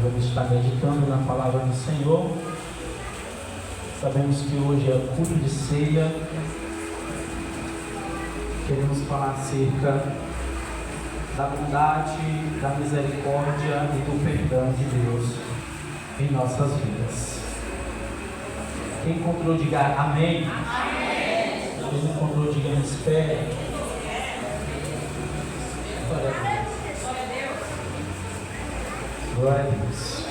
vamos estar meditando na palavra do Senhor. Sabemos que hoje é culto de ceia. Queremos falar acerca da bondade, da misericórdia e do perdão de Deus em nossas vidas. Quem encontrou, diga amém. Amém. Quem encontrou, diga espere. Glória a Deus. Glória a Deus.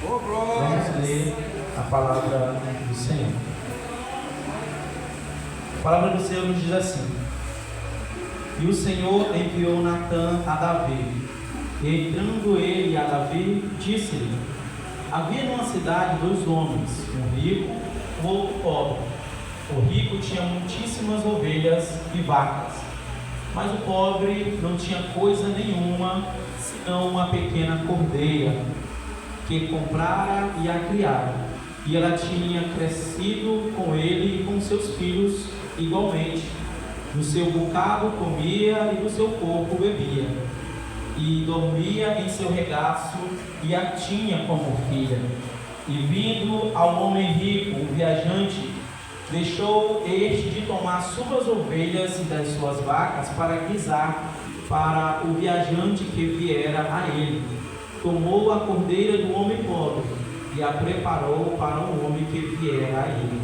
Vamos ler a palavra do Senhor. A palavra do Senhor nos diz assim: e o Senhor enviou Natã a Davi, e entrando ele a Davi, disse-lhe: havia numa cidade 2 homens, um rico e um outro pobre. O rico tinha muitíssimas ovelhas e vacas, mas o pobre não tinha coisa nenhuma, senão uma pequena cordeira, que comprara e a criara, e ela tinha crescido com ele e com seus filhos igualmente. Do seu bocado comia e do seu corpo bebia, e dormia em seu regaço, e a tinha como filha. E vindo ao homem rico, o viajante, deixou este de tomar suas ovelhas e das suas vacas para guisar para o viajante que viera a ele. Tomou a cordeira do homem pobre e a preparou para o homem que viera a ele.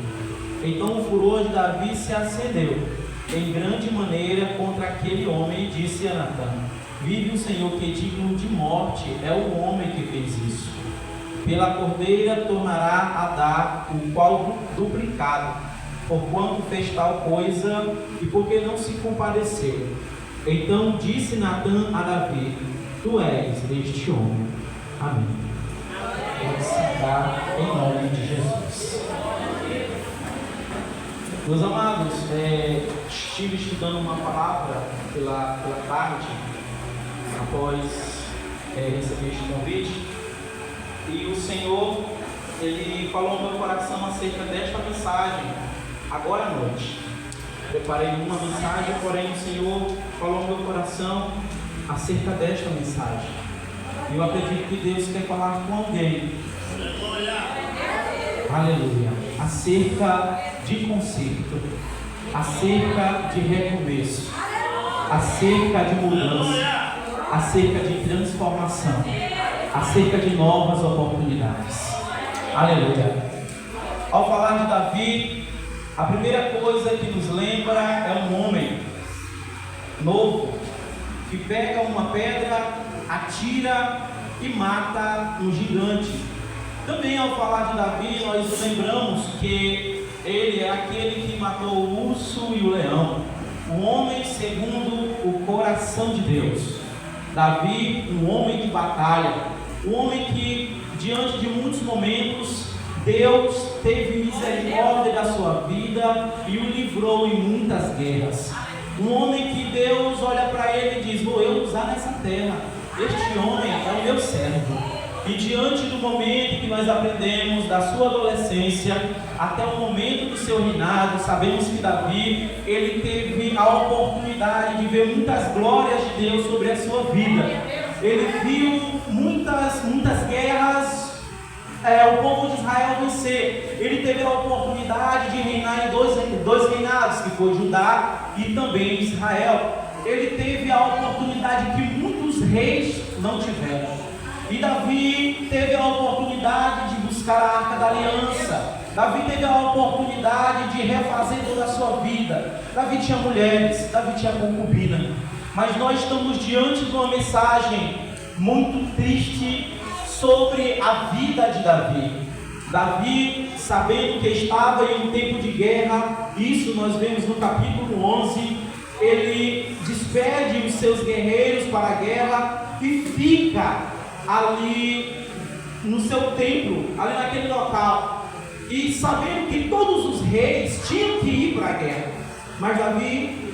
Então o furor de Davi se acendeu em grande maneira contra aquele homem e disse a Natã: vive o Senhor, que digno de morte é o homem que fez isso. Pela cordeira tornará a dar o qual duplicado, porquanto fez tal coisa e porque não se compadeceu. Então disse Natã a Davi: tu és deste homem. Amém. Pode sentar em nome de Jesus. Meus amados, estive estudando uma palavra pela tarde, após receber este convite, e o Senhor, Ele falou no meu coração acerca desta mensagem, agora à noite. Preparei uma mensagem, porém o Senhor falou no meu coração acerca desta mensagem. E eu acredito que Deus quer falar com alguém. Aleluia. Acerca de conserto, acerca de recomeço, acerca de mudança, acerca de transformação, acerca de novas oportunidades. Aleluia. Ao falar de Davi, a primeira coisa que nos lembra é um homem novo que pega uma pedra, atira e mata um gigante. Também ao falar de Davi, nós lembramos que ele é aquele que matou o urso e o leão, um homem segundo o coração de Deus. Davi, um homem de batalha, um homem que diante de muitos momentos Deus teve misericórdia da sua vida e o livrou em muitas guerras. Um homem que Deus olha para ele e diz: vou eu usar nessa terra, este homem é o meu servo. E diante do momento que nós aprendemos da sua adolescência até o momento do seu reinado, sabemos que Davi, ele teve a oportunidade de ver muitas glórias de Deus sobre a sua vida. Ele viu muitas guerras, o povo de Israel vencer. Ele teve a oportunidade de reinar em dois reinados, que foi Judá e também Israel. Ele teve a oportunidade que muitos reis não tiveram. E Davi teve a oportunidade de buscar a Arca da Aliança. Davi teve a oportunidade de refazer toda a sua vida. Davi tinha mulheres, Davi tinha concubina. Mas nós estamos diante de uma mensagem muito triste sobre a vida de Davi. Davi, sabendo que estava em um tempo de guerra, isso nós vemos no capítulo 11, ele despede os seus guerreiros para a guerra e fica ali no seu templo, ali naquele local, e sabendo que todos os reis tinham que ir para a guerra, mas Davi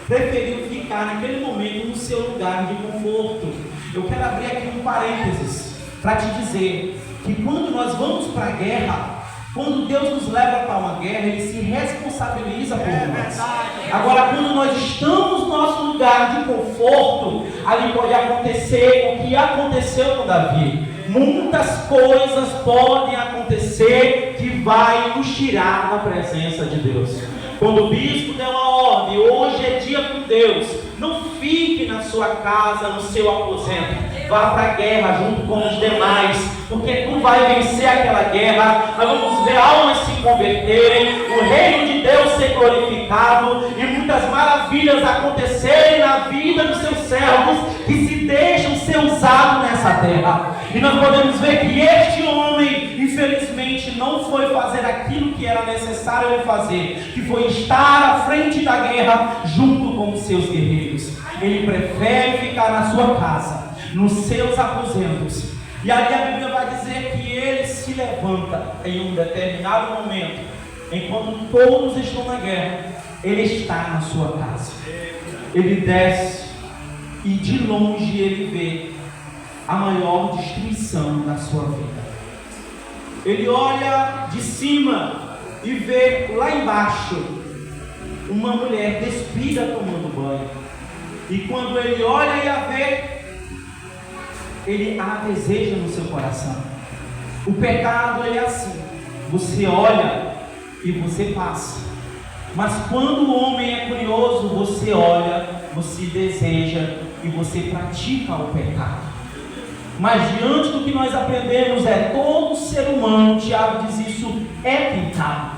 preferiu ficar naquele momento no seu lugar de conforto. Eu quero abrir aqui um parênteses para te dizer que quando nós vamos para a guerra, quando Deus nos leva para uma guerra, Ele se responsabiliza por nós. Agora, quando nós estamos no nosso lugar de conforto, ali pode acontecer o que aconteceu com Davi. muitas coisas podem acontecer que vai nos tirar da presença de Deus. Quando o bispo der uma ordem, hoje é dia com Deus, não fique na sua casa, no seu aposento, vá para a guerra junto com os demais, porque tu vai vencer aquela guerra. Nós vamos ver almas se converterem, o reino de Deus ser glorificado e muitas maravilhas acontecerem na vida dos seus servos que se deixam ser usados nessa terra. E nós podemos ver que este homem, infelizmente, não foi fazer aquilo que era necessário ele fazer, que foi estar à frente da guerra junto com os seus guerreiros. Ele prefere ficar na sua casa, nos seus aposentos. E ali a Bíblia vai dizer que ele se levanta em um determinado momento, enquanto todos estão na guerra, ele está na sua casa. Ele desce e de longe ele vê a maior destruição da sua vida. Ele olha de cima e vê lá embaixo uma mulher despida tomando banho. E quando ele olha e a vê, ele a deseja no seu coração. O pecado ele é assim: você olha e você passa. Mas quando o homem é curioso, você olha, você deseja e você pratica o pecado. Mas diante do que nós aprendemos todo ser humano, Tiago diz isso, é tentado.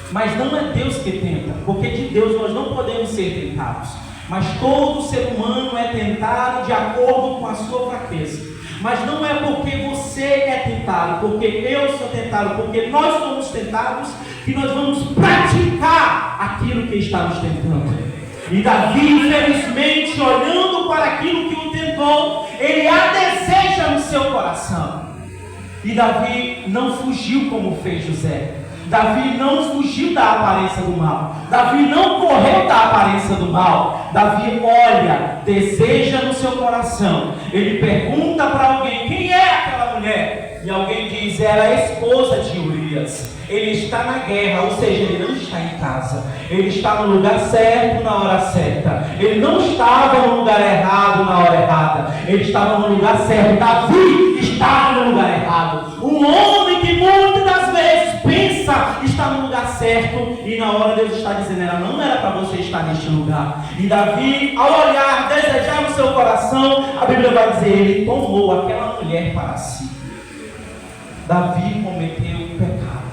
Mas não é Deus que tenta, porque de Deus nós não podemos ser tentados. Mas todo ser humano é tentado de acordo com a sua fraqueza. Mas não é porque você é tentado, porque eu sou tentado, porque nós somos tentados, que nós vamos praticar aquilo que está nos tentando. E Davi, infelizmente, olhando para aquilo que o tentou, ele a deseja no seu coração. E Davi não fugiu como fez José. Davi não fugiu da aparência do mal. Davi não correu da aparência do mal. Davi olha, deseja no seu coração. Ele pergunta para alguém: quem é aquela mulher? E alguém diz: era a esposa de Urias. Ele está na guerra, ou seja, ele não está em casa. Ele está no lugar certo, na hora certa. Ele não estava no lugar errado, na hora errada. Ele estava no lugar certo. Davi estava no lugar errado. Um homem que muitas das vezes pensa estar no lugar certo, e na hora Deus está dizendo: ela não era para você estar neste lugar. E Davi, ao olhar, desejar no seu coração, a Bíblia vai dizer: ele tomou aquela mulher para si. Davi cometeu o pecado.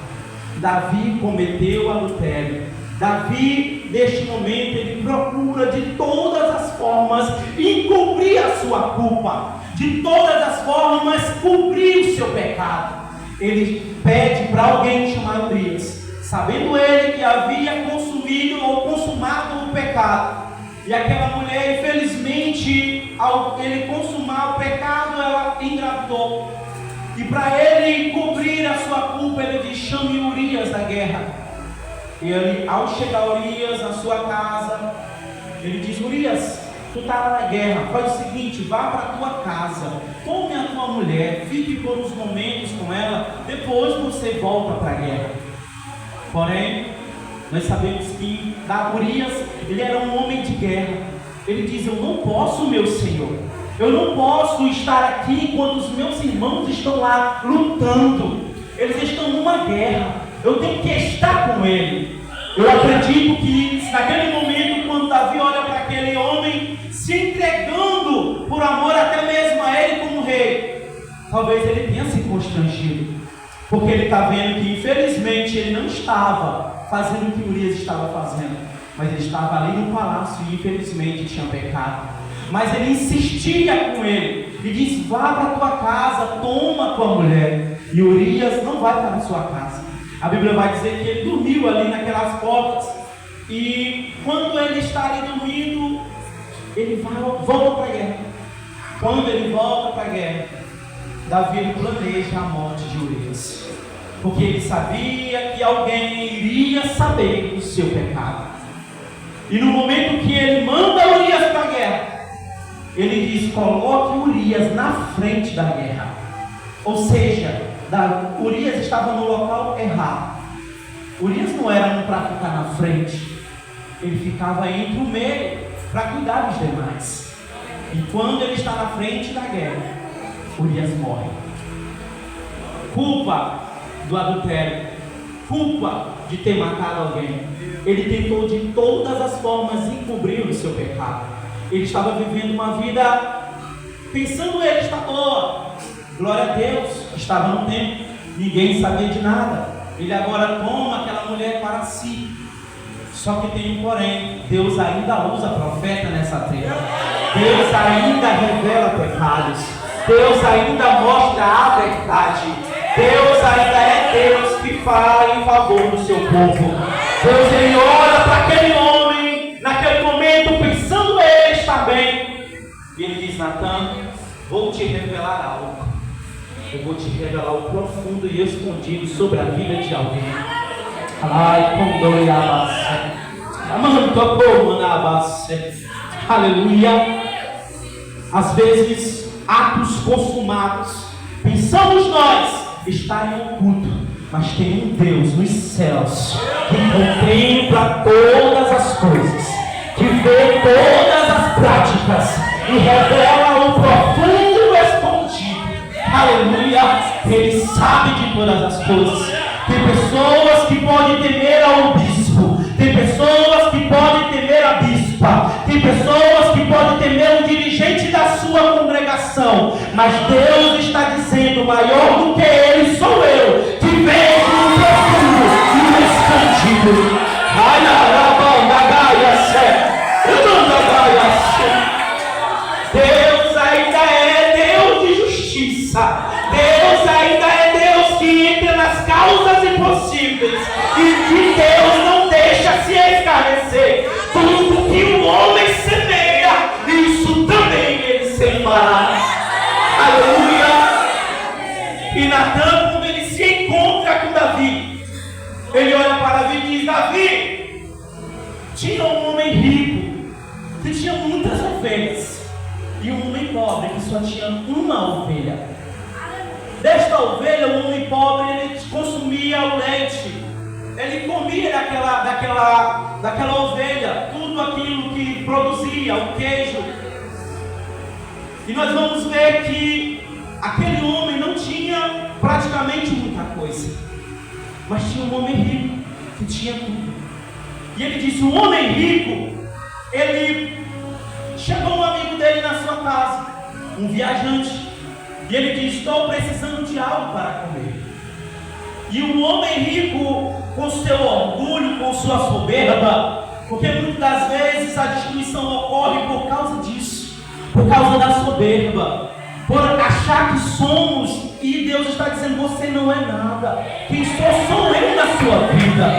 Davi cometeu adultério. Davi, neste momento, ele procura de todas as formas encobrir a sua culpa, de todas as formas cobrir o seu pecado. Ele pede para alguém chamado Urias, sabendo ele que havia consumido ou consumado o pecado. E aquela mulher, infelizmente, ao ele consumar o pecado, ela engravidou. E para ele cobrir a sua culpa, ele diz: chame Urias da guerra. E ele, ao chegar Urias na sua casa, ele diz: Urias, tu está lá na guerra, faz o seguinte, vá para a tua casa, tome a tua mulher, fique por uns momentos com ela, depois você volta para a guerra. Porém, nós sabemos que Urias, ele era um homem de guerra. Ele diz: eu não posso, meu senhor. Eu não posso estar aqui enquanto os meus irmãos estão lá lutando. Eles estão numa guerra. Eu tenho que estar com ele. Eu acredito que naquele momento, quando Davi olha para aquele homem se entregando por amor até mesmo a ele como rei, talvez ele tenha se constrangido, porque ele está vendo que infelizmente ele não estava fazendo o que Urias estava fazendo, mas ele estava ali no palácio e infelizmente tinha pecado. Mas ele insistia com ele e diz: vá para a tua casa, toma a tua mulher. E Urias não vai para a sua casa. A Bíblia vai dizer que ele dormiu ali naquelas portas. E quando ele está ali dormindo, ele volta para a guerra. Quando ele volta para a guerra, Davi planeja a morte de Urias, porque ele sabia que alguém iria saber do seu pecado. E no momento que ele manda Urias para a guerra, ele diz: coloque Urias na frente da guerra. Ou seja, Urias estava no local errado. Urias não era um para ficar na frente, ele ficava entre o meio para cuidar dos demais. E quando ele está na frente da guerra, Urias morre. culpa do adultério, culpa de ter matado alguém. Ele tentou de todas as formas encobrir o seu pecado. Ele estava vivendo uma vida pensando ele está boa. Glória a Deus, estava no tempo, ninguém sabia de nada. Ele agora toma aquela mulher para si. Só que tem um porém, Deus ainda usa profeta nessa terra. Deus ainda revela pecados. Deus ainda mostra a verdade. Deus ainda é Deus que fala em favor do seu povo. Deus, ele olha para aquele homem, naquele momento, pensando ele está bem. E ele diz: Natan, vou te revelar algo. Eu vou te revelar o profundo e escondido sobre a vida de alguém. Ai, aleluia. Às vezes, atos consumados, pensamos nós estar em oculto, mas tem um Deus nos céus que contempla todas as coisas, que vê todas as práticas e revela o profundo escondido. Aleluia. Ele sabe de todas as coisas. Tem pessoas que podem temer ao bispo, tem pessoas que podem temer a bispa, tem pessoas que podem temer o dirigente da sua congregação, mas Deus está dizendo: maior do que ele sou eu, que vejo o profundo e o escondido. Deus ainda é Deus de justiça. Deus ainda é Deus que entra nas causas impossíveis, e que Deus não deixa se escarnecer. Tudo que o homem semeia, isso também ele semeará. Aleluia. E Natan, quando ele se encontra com Davi, ele olha para Davi e diz: Davi, tinha um homem rico que tinha muitas ovelhas, e um homem pobre que só tinha uma ovelha. Desta ovelha, o homem pobre, ele consumia o leite, ele comia daquela ovelha, tudo aquilo que produzia, o queijo. E nós vamos ver que aquele homem não tinha praticamente muita coisa, mas tinha um homem rico que tinha tudo. E ele disse: o homem rico, ele chegou um amigo dele na sua casa, um viajante. E ele diz: estou precisando de algo para comer. E o homem rico, com seu orgulho, com sua soberba, porque muitas das vezes a destruição ocorre por causa disso, por causa da soberba, por achar que somos, e Deus está dizendo: você não é nada, quem sou eu na sua vida.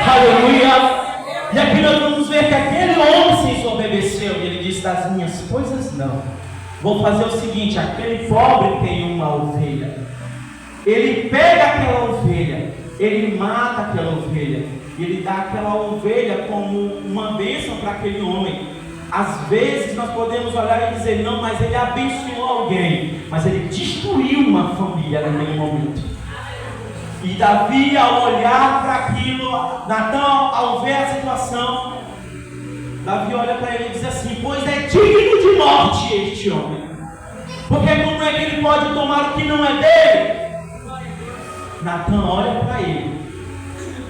Aleluia. E aqui nós vamos ver que aquele homem se ensoberbeceu, e ele disse: das minhas coisas não. Vou fazer o seguinte: aquele pobre tem uma ovelha, ele pega aquela ovelha, ele mata aquela ovelha, e ele dá aquela ovelha como uma bênção para aquele homem. Às vezes nós podemos olhar e dizer: não, mas ele abençoou alguém, mas ele destruiu uma família naquele momento. E Davi, ao olhar para aquilo, Natan, ao ver a situação, Davi olha para ele e diz assim: pois é digno de morte este homem, porque como é que ele pode tomar o que não é dele? Natan olha para ele,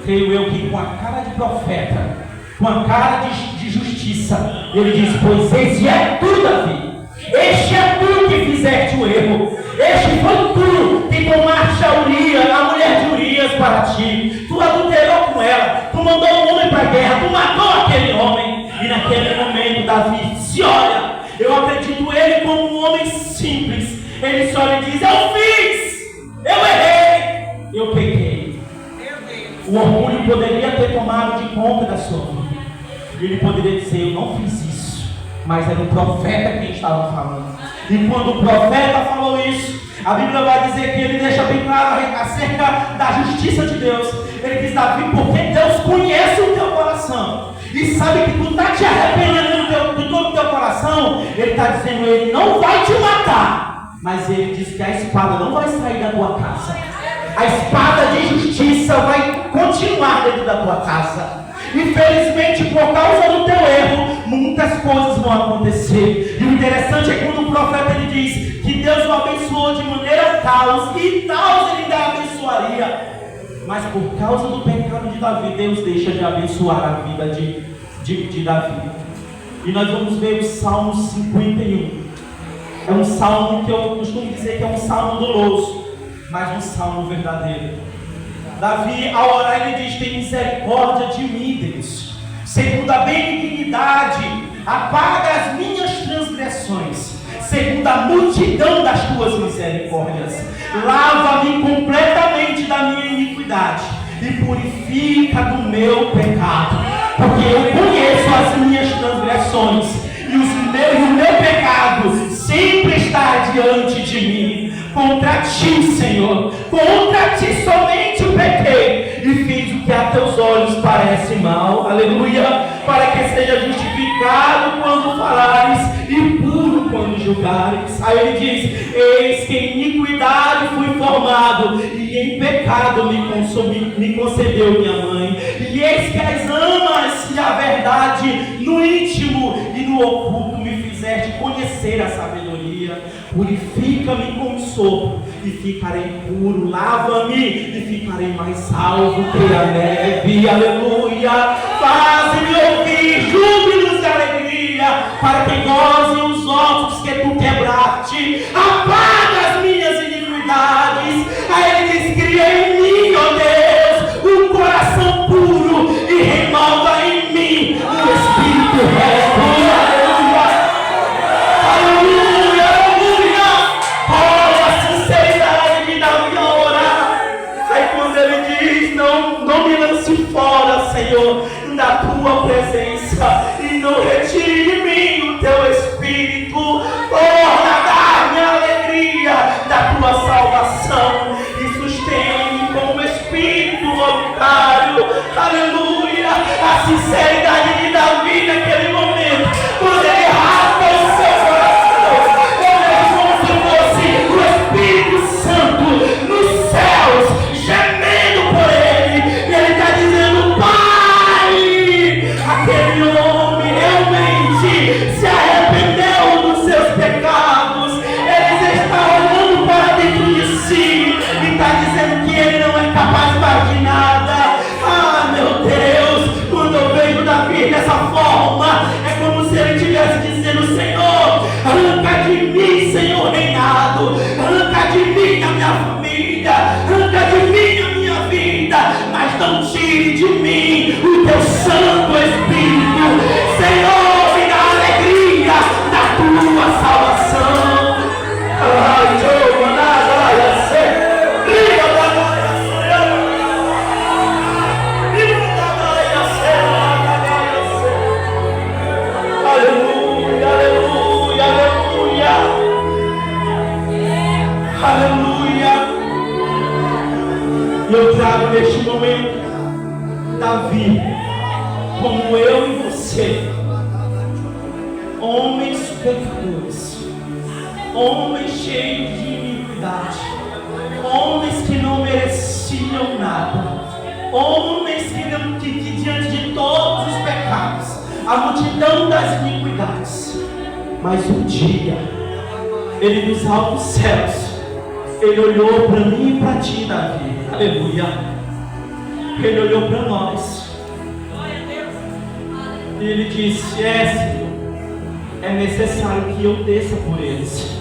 creio eu que com a cara de profeta, com a cara de justiça, ele diz: pois esse é tu, Davi, este é tu que fizeste o erro, este foi tu que tomaste a mulher de Urias para ti, tu adulterou com ela, tu mandou um homem para a guerra, tu matou aquele homem. E naquele momento Davi se olha, eu acredito ele como um homem simples, ele se olha e diz: eu fiz, eu errei, eu pequei. O orgulho poderia ter tomado de conta da sua vida, ele poderia dizer: eu não fiz isso, mas era o profeta quem estava falando. E quando o profeta falou isso, a Bíblia vai dizer que ele deixa bem claro acerca da justiça de Deus. Ele diz: Davi, porque Deus conhece o teu coração e sabe que tu está te arrependendo de todo o teu coração, ele está dizendo: ele não vai te matar, mas ele diz que a espada não vai sair da tua casa, a espada de justiça vai continuar dentro da tua casa. Infelizmente, por causa do teu erro, muitas coisas vão acontecer. E o interessante é quando o profeta ele diz que Deus o abençoou de maneira tal, e tal ele ainda Mas por causa do pecado de Davi, Deus deixa de abençoar a vida de Davi. E nós vamos ver o Salmo 51. É um salmo que eu costumo dizer que é um salmo doloso, mas um salmo verdadeiro. Davi, ao orar, ele diz: tem misericórdia de mim, Deus, segundo a benignidade, apaga as minhas transgressões, segundo a multidão das tuas misericórdias, lava-me completamente da minha iniquidade e purifica do meu pecado, porque eu conheço as minhas transgressões e o meu pecado sempre está diante de mim. Contra ti, Senhor, contra ti somente eu pequei e fiz o que a teus olhos parece mal, aleluia, para que seja justificado quando falares e puro quando julgares. Aí ele diz: eis que em iniquidade fui formado e em pecado me concebeu minha mãe, e eis que as amas e a verdade no íntimo e no oculto me fizeste conhecer a sabedoria. Purifica-me com o sopro e ficarei puro, lava-me e ficarei mais salvo que a neve, aleluia. Faz-me ouvir júbilos de alegria, para que gozem os ossos que tu quebraste. Apaga as minhas iniquidades. Aí ele diz: cria em mim, ó Deus, um coração puro e renova em mim um espírito reto. Não me lance fora, Senhor, da tua presença, e não retire de mim o teu espírito. Torna a minha alegria da tua salvação e sustente-me com o espírito voluntário. Aleluia. A sinceridade de Davi naquele momento, quando ele rasga o seu coração, é como se fosse o Espírito Santo nos céus gemendo por ele. E ele está dizendo: Pai, aquele homem realmente se arrependeu dos seus pecados. Ele está olhando para dentro de si e está dizendo que ele não é capaz mais de nada. Ah, meu Deus, quando eu vejo Davi dessa forma, é como se ele estivesse dizendo: Senhor, arranca de mim, Senhor reinado, arranca de mim a minha família, arranca de mim a minha vida, mas não tire de mim o teu Santo Espírito. Senhor, me dá alegria da tua salvação. Ai, Senhor, nada vai ser. Aleluia, aleluia, aleluia. Aleluia. Eu trago neste momento Davi, como eu e você, homens pecadores, homens cheios de iniquidade, homens que não mereciam nada, homens que diante de todos os pecados, a multidão das iniquidades, mas um dia, ele dos altos céus, ele olhou para mim e para ti, Davi, aleluia. Ele olhou para nós e ele disse: Senhor, é necessário que eu desça por eles,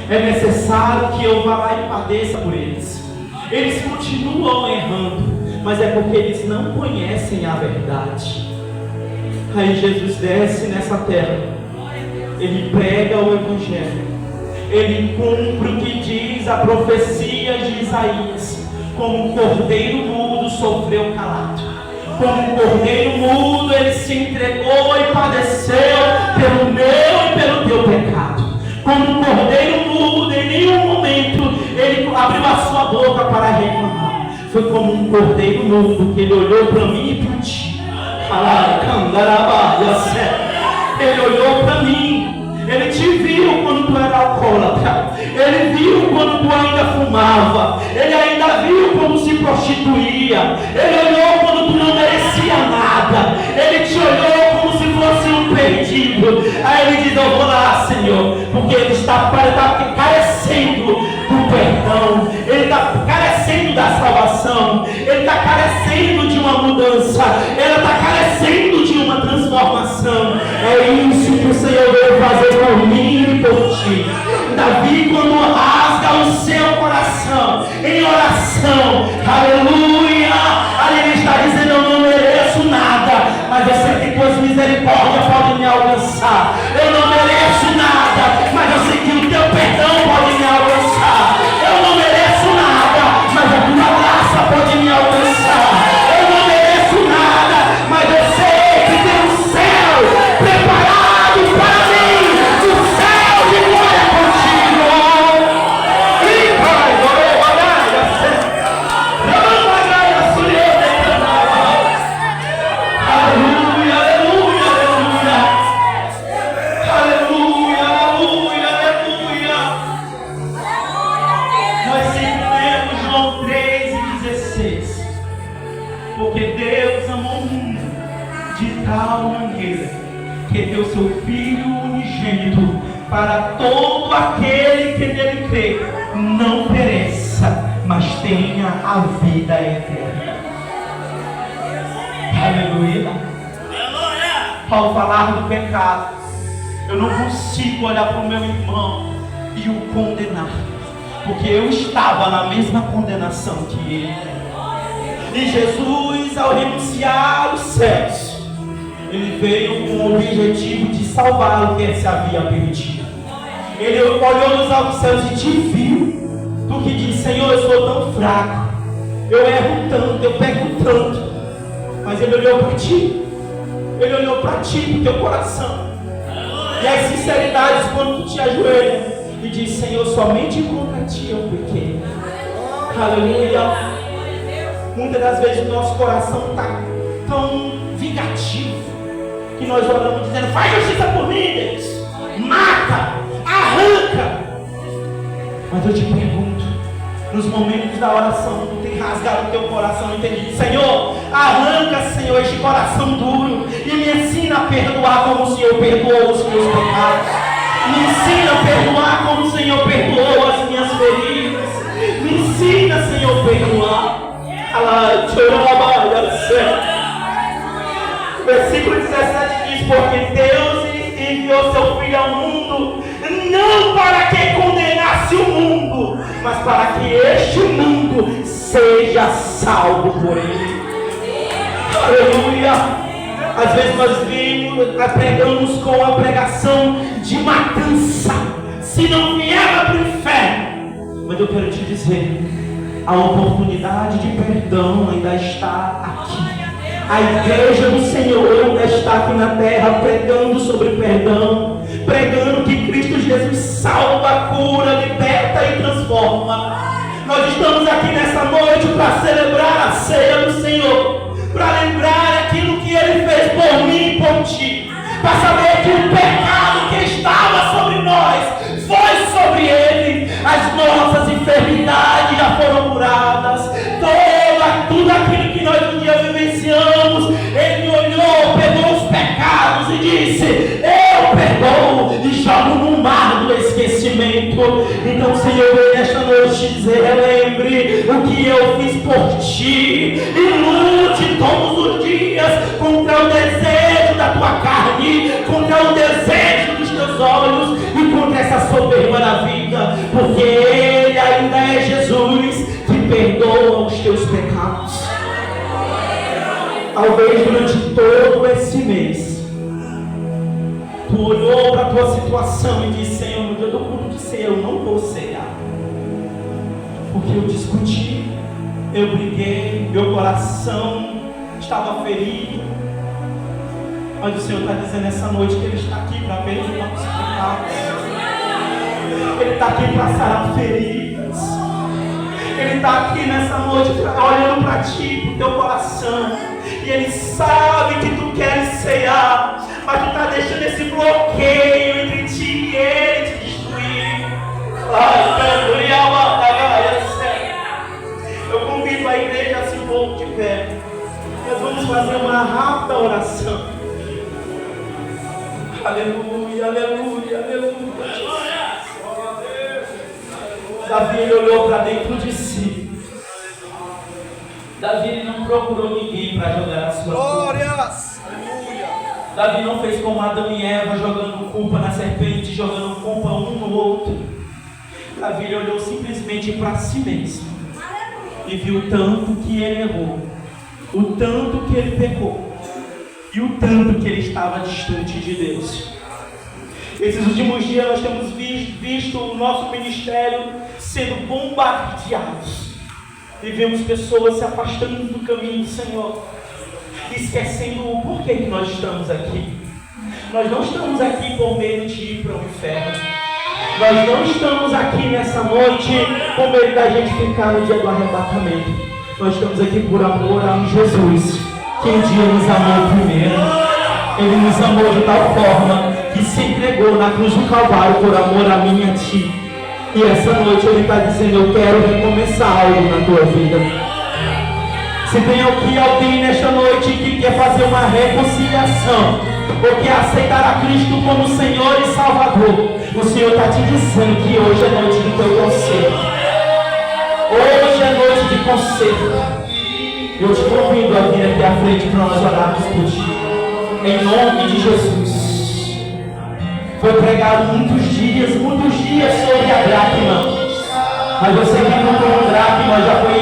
é necessário que eu vá lá e padeça por eles. Eles continuam errando, mas é porque eles não conhecem a verdade. Aí Jesus desce nessa terra, ele prega o Evangelho, ele cumpre o que diz a profecia de Isaías: como um cordeiro mudo sofreu calado, como um cordeiro mudo ele se entregou e padeceu pelo meu e pelo teu pecado. Como um cordeiro mudo, em nenhum momento ele abriu a sua boca para reclamar. Foi como um cordeiro mudo que ele olhou para mim e para ti. Ele olhou para mim. Ele te viu quando tu era alcoólatra. Ele viu quando tu ainda fumava. Ele ainda viu como se prostituía. Ele olhou quando tu não merecia nada. Ele te olhou como se fosse um perdido. Aí ele diz: eu vou lá, Senhor, porque ele está carecendo do perdão, ele está carecendo da salvação, ele está força, ela está carecendo de uma transformação. É isso que o Senhor veio fazer por mim e por ti. Davi, quando rasga o seu coração em oração, aleluia, ali ele está dizendo: eu não mereço nada, mas eu sei que tuas misericórdias podem me alcançar. Eu não mereço nada, mas eu sei que o teu perdão pode me alcançar. Eu não mereço nada, mas a tua graça pode me alcançar. Eu não mereço nada, mas eu sei que tem um céu preparado para mim, um céu de glória contigo. E vai, aleluia, aleluia, aleluia, aleluia, aleluia, aleluia. Nós sempre lemos João 3:16. Porque Deus amou o mundo de tal maneira que deu seu Filho unigênito para todo aquele que nele crê não pereça, mas tenha a vida eterna. Aleluia. Ao falar do pecado, eu não consigo olhar para o meu irmão e o condenar, porque eu estava na mesma condenação que ele. E Jesus, ao renunciar os céus, ele veio com o objetivo de salvar o que se havia perdido. Ele olhou nos céus e te viu. Tu que diz: Senhor, eu sou tão fraco, eu erro tanto, eu peco tanto. Mas ele olhou para ti. Ele olhou para ti, para o teu coração. E as sinceridades, quando tu te ajoelha e diz: Senhor, somente contra ti eu pequei. Aleluia. Muitas das vezes o nosso coração está tão vingativo que nós oramos dizendo: faz justiça por mim, Deus, mata, arranca. Mas eu te pergunto, nos momentos da oração, tu tem rasgado o teu coração e tem dito: Senhor, arranca, Senhor, este coração duro e me ensina a perdoar como o Senhor perdoou os meus pecados. Me ensina a perdoar como o Senhor perdoou as minhas feridas. Me ensina, Senhor, a perdoar. Versículo 17 diz: porque Deus enviou seu Filho ao mundo, não para que condenasse o mundo, mas para que este mundo seja salvo por ele. Aleluia. Às vezes nós pregamos com a pregação de matança, se não vier para o inferno. Mas eu quero te dizer, a oportunidade de perdão ainda está aqui. A igreja do Senhor ainda está aqui na terra, pregando sobre perdão, pregando que Cristo Jesus salva, cura, liberta e transforma. Nós estamos aqui nessa noite para celebrar a ceia do Senhor, para lembrar aquilo que Ele fez por mim e por ti, para saber que o pecado que estava sobre nós foi sobre Ele. As nossas enfermidades já foram curadas. Tudo aquilo que nós um dia vivenciamos, Ele olhou, pegou os pecados e disse: eu perdoo, e jogo no mar do esquecimento. Então, Senhor, vem nesta noite te dizer: relembre o que eu fiz por ti, e lute todos os dias contra o desejo da tua carne, contra o desejo dos teus olhos e contra essa soberba da vida, porque Ele ainda é Jesus que perdoa os teus pecados. Talvez durante todo esse mês tu olhou para a tua situação e disse: Senhor, no dia do culto de ceia eu não vou cear, porque eu discuti, eu briguei, meu coração estava ferido. Mas o Senhor está dizendo essa noite que Ele está aqui para perdoar os pecados. Ele está aqui para sarar feridas. Ele está aqui nessa noite olhando para ti, para o teu coração. E Ele sabe que tu queres cear, mas tu está deixando esse bloqueio entre ti e Ele te destruir. Eu convido a igreja a se pôr de pé. Nós vamos fazer uma rápida oração. Aleluia, aleluia, aleluia. Davi olhou para dentro de si Davi ele não procurou ninguém para jogar as suas Glórias! Aleluia! Davi não fez como Adão e Eva, jogando culpa na serpente, jogando culpa um no outro. Davi ele olhou simplesmente para si mesmo e viu o tanto que ele errou, o tanto que ele pecou e o tanto que ele estava distante de Deus. Esses últimos dias nós temos visto o nosso ministério sendo bombardeado e vemos pessoas se afastando do caminho do Senhor, esquecendo o porquê que nós estamos aqui. Nós não estamos aqui por medo de ir para o inferno. Nós não estamos aqui nessa noite com medo da gente ficar no dia do arrebatamento. Nós estamos aqui por amor a Jesus, que um dia nos amou primeiro. Ele nos amou de tal forma que se entregou na cruz do Calvário por amor a mim e a ti. E essa noite Ele está dizendo: eu quero recomeçar algo na tua vida. Se tem aqui alguém nesta noite que quer fazer uma reconciliação, ou quer aceitar a Cristo como Senhor e Salvador, o Senhor está te dizendo que hoje é noite do teu conserto. Hoje é noite de conserto. Eu te convido a vir aqui à frente para nós orarmos por ti. Em nome de Jesus. Foi pregado muitos dias sobre a dracma. Mas você que não foi um dracma, já foi,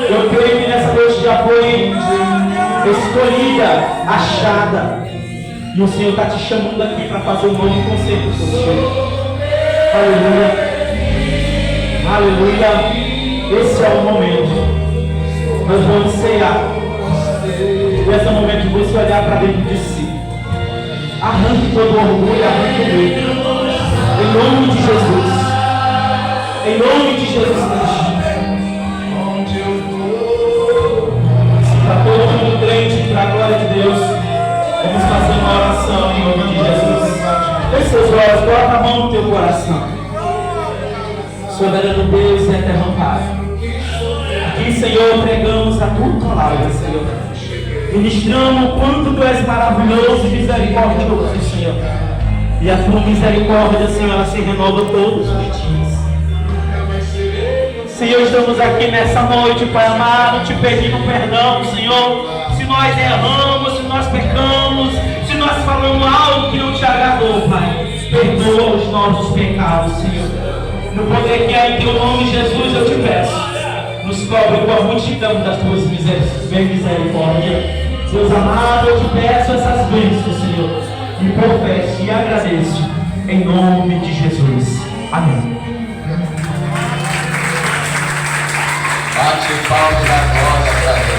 eu creio que nessa noite já foi escolhida, achada. E o Senhor está te chamando aqui para fazer um novo concerto com você. Aleluia. Aleluia. Esse é o momento. Nós vamos cear. Esse é o momento de você olhar para dentro de si. Arranque todo o orgulho, arranque o medo. Em nome de Jesus. Em nome de Jesus Cristo. Para todo mundo crente, para a glória de Deus, vamos fazer uma oração em nome de Jesus. Feche seus olhos, coloca a mão no teu coração. Soberano Deus e eterno Pai. Aqui, Senhor, pregamos a tua palavra, Senhor. Ministramos o quanto tu és maravilhoso e misericordioso, Senhor. E a tua misericórdia, Senhor, ela se renova todos os dias. Senhor, estamos aqui nessa noite, Pai amado, te pedindo perdão, Senhor. Se nós erramos, se nós pecamos, se nós falamos algo que não te agradou, Pai, perdoa os nossos pecados, Senhor. No poder que há em teu nome, Jesus, eu te peço. Nos cobre com a multidão das tuas misericórdias. Deus amado, eu te peço essas bênçãos, Senhor. E professo e agradeço em nome de Jesus. Amém. Bate palmas da glória para Deus.